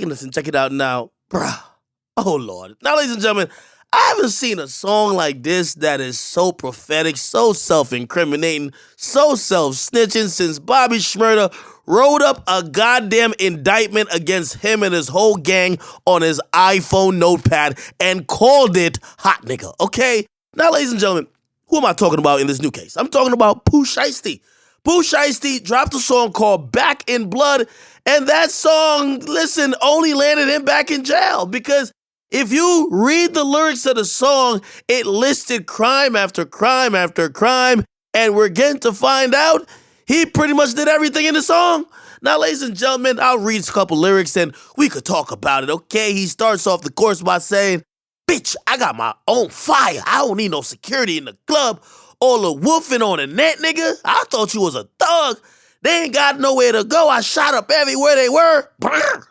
Listen, check it out now. Bruh. Oh, Lord. Now, ladies and gentlemen, I haven't seen a song like this that is so prophetic, so self-incriminating, so self-snitching since Bobby Shmurda wrote up a goddamn indictment against him and his whole gang on his iPhone notepad and called it Hot Nigga, okay? Now, ladies and gentlemen, who am I talking about in this new case? I'm talking about Pooh Shiesty. Pooh Shiesty dropped a song called Back in Blood, and that song, listen, only landed him back in jail because if you read the lyrics of the song, it listed crime after crime after crime, and we're getting to find out he pretty much did everything in the song. Now, ladies and gentlemen, I'll read a couple lyrics and we could talk about it, okay? He starts off the chorus by saying, "Bitch, I got my own fire. I don't need no security in the club. All the woofing on the net, nigga. I thought you was a thug. They ain't got nowhere to go. I shot up everywhere they were. Brr.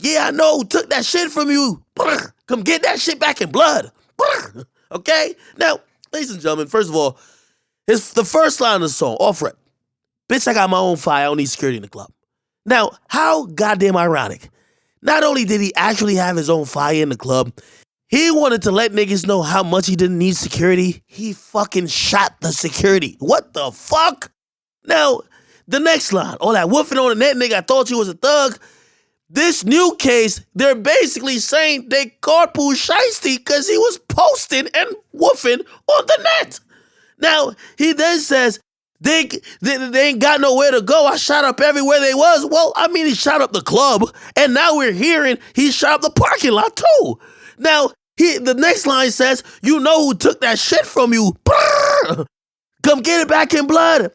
Yeah, I know who took that shit from you. Brr. Come get that shit back in blood." Brr. Okay? Now, ladies and gentlemen, first of all, the first line of the song, off rip. "Bitch, I got my own fire. I don't need security in the club." Now, how goddamn ironic. Not only did he actually have his own fire in the club, he wanted to let niggas know how much he didn't need security. He fucking shot the security. What the fuck? Now, the next line, all that woofing on the net, nigga, I thought you was a thug. This new case, they're basically saying they caught Pooh Shiesty because he was posting and woofing on the net. Now, he then says, they ain't got nowhere to go. I shot up everywhere they was. Well, I mean, he shot up the club, and now we're hearing he shot up the parking lot too. Now, the next line says, "You know who took that shit from you. Brrr! Come get it back in blood."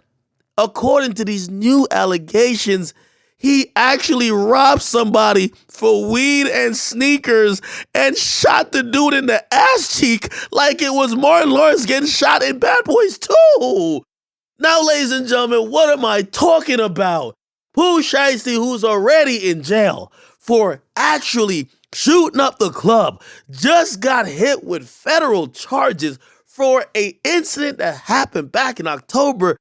According to these new allegations, he actually robbed somebody for weed and sneakers and shot the dude in the ass cheek like it was Martin Lawrence getting shot in Bad Boys 2. Now, ladies and gentlemen, what am I talking about? Pooh Shiesty, who's already in jail for actually shooting up the club, just got hit with federal charges for an incident that happened back in October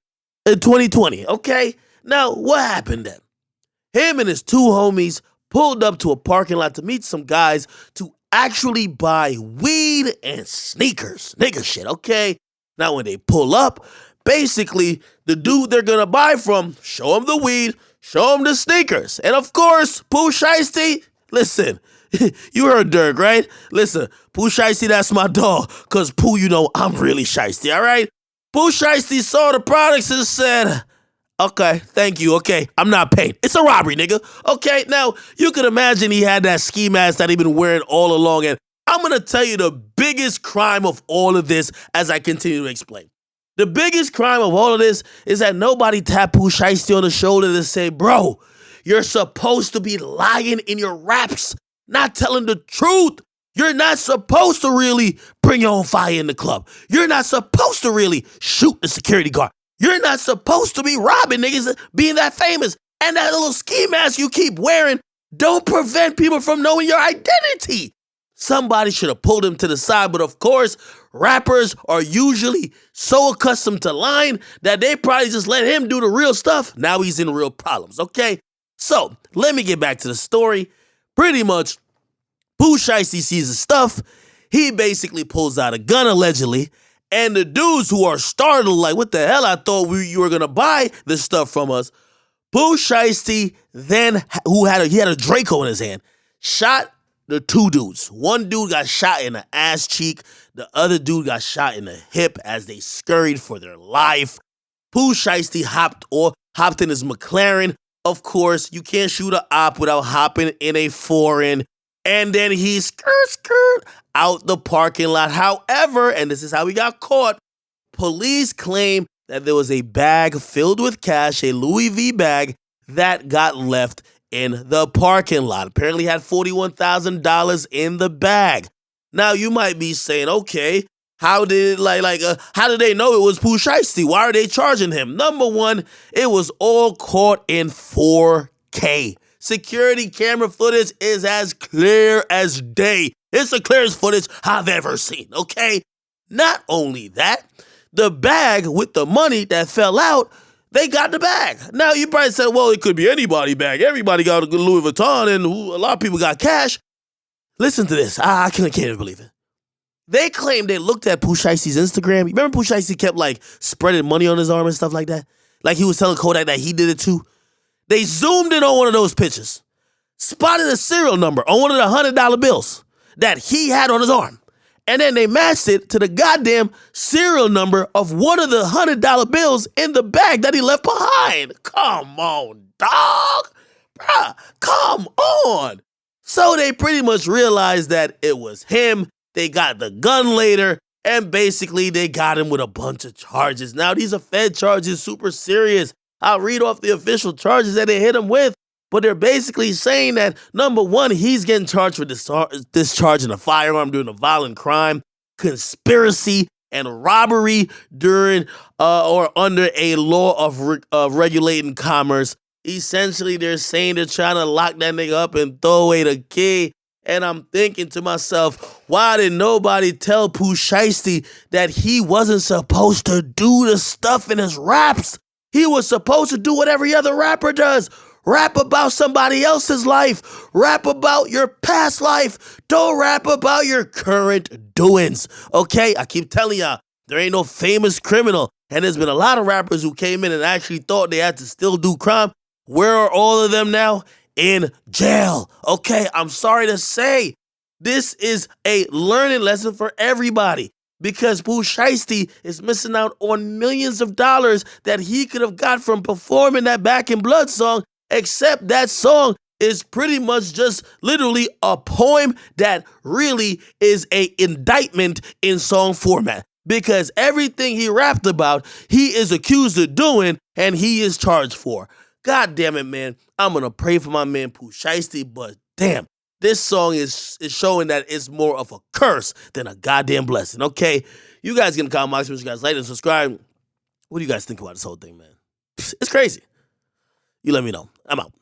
in 2020, okay? Now, what happened then? Him and his two homies pulled up to a parking lot to meet some guys to actually buy weed and sneakers. Nigga shit, okay? Now, when they pull up, basically, the dude they're gonna buy from, show him the weed, show him the sneakers. And of course, Pooh Shiesty, listen, you heard Dirk, right? Listen, Pooh Shiesty, that's my dog. Cause Pooh, you know, I'm really shiesty, all right? Pooh Shiesty saw the products and said, "Okay, thank you, okay, I'm not paying. It's a robbery, nigga." Okay, now, you could imagine he had that ski mask that he been wearing all along, and I'm gonna tell you the biggest crime of all of this as I continue to explain. The biggest crime of all of this is that nobody tapped Pooh Shiesty on the shoulder to say, "Bro, you're supposed to be lying in your raps, not telling the truth. You're not supposed to really bring your own fire in the club. You're not supposed to really shoot the security guard. You're not supposed to be robbing niggas being that famous. And that little ski mask you keep wearing don't prevent people from knowing your identity." Somebody should have pulled him to the side, but of course, rappers are usually so accustomed to lying that they probably just let him do the real stuff. Now he's in real problems, okay? So, let me get back to the story. Pretty much, Pooh Shiesty sees his stuff. He basically pulls out a gun, allegedly, and the dudes who are startled, like, "What the hell? I thought you were gonna buy this stuff from us." Pooh Shiesty then, he had a Draco in his hand, shot the two dudes. One dude got shot in the ass cheek. The other dude got shot in the hip as they scurried for their life. Pooh Shiesty hopped in his McLaren. Of course, you can't shoot a op without hopping in a foreign. And then he skirt out the parking lot. However, and this is how he got caught, police claim that there was a bag filled with cash, a Louis V bag, that got left in the parking lot. Apparently had $41,000 in the bag. Now, you might be saying, okay, how did how did they know it was Pooh Shiesty? Why are they charging him? Number one, it was all caught in 4K. Security camera footage is as clear as day. It's the clearest footage I've ever seen, okay? Not only that, the bag with the money that fell out, They got the bag. Now, you probably said, well, it could be anybody bag. Everybody got a good Louis Vuitton, and a lot of people got cash. Listen to this. I can't even believe it. They claim they looked at Pooh Shiesty's Instagram. You remember Pooh Shiesty kept, spreading money on his arm and stuff like that? Like he was telling Kodak that he did it too. They zoomed in on one of those pictures, spotted a serial number on one of the $100 bills that he had on his arm. And then they matched it to the goddamn serial number of one of the $100 bills in the bag that he left behind. Come on, dog. Bruh, come on. So they pretty much realized that it was him. They got the gun later, and basically they got him with a bunch of charges. Now, these are Fed charges, super serious. I'll read off the official charges that they hit him with. But they're basically saying that, number one, he's getting charged for discharging a firearm during a violent crime, conspiracy, and robbery during or under a law of regulating commerce. Essentially, they're saying they're trying to lock that nigga up and throw away the key. And I'm thinking to myself, why did nobody tell Pooh Shiesty that he wasn't supposed to do the stuff in his raps? He was supposed to do what every other rapper does. Rap about somebody else's life. Rap about your past life. Don't rap about your current doings. Okay? I keep telling y'all, there ain't no famous criminal. And there's been a lot of rappers who came in and actually thought they had to still do crime. Where are all of them now? In jail. Okay? I'm sorry to say, this is a learning lesson for everybody. Because Pooh Shiesty is missing out on millions of dollars that he could have got from performing that Back in Blood song. Except that song is pretty much just literally a poem that really is an indictment in song format. Because everything he rapped about, he is accused of doing and he is charged for. God damn it, man. I'm going to pray for my man Pooh Shiesty, but damn, this song is showing that it's more of a curse than a goddamn blessing, okay? You guys can comment, box, you guys like and subscribe. What do you guys think about this whole thing, man? It's crazy. You let me know. I'm out.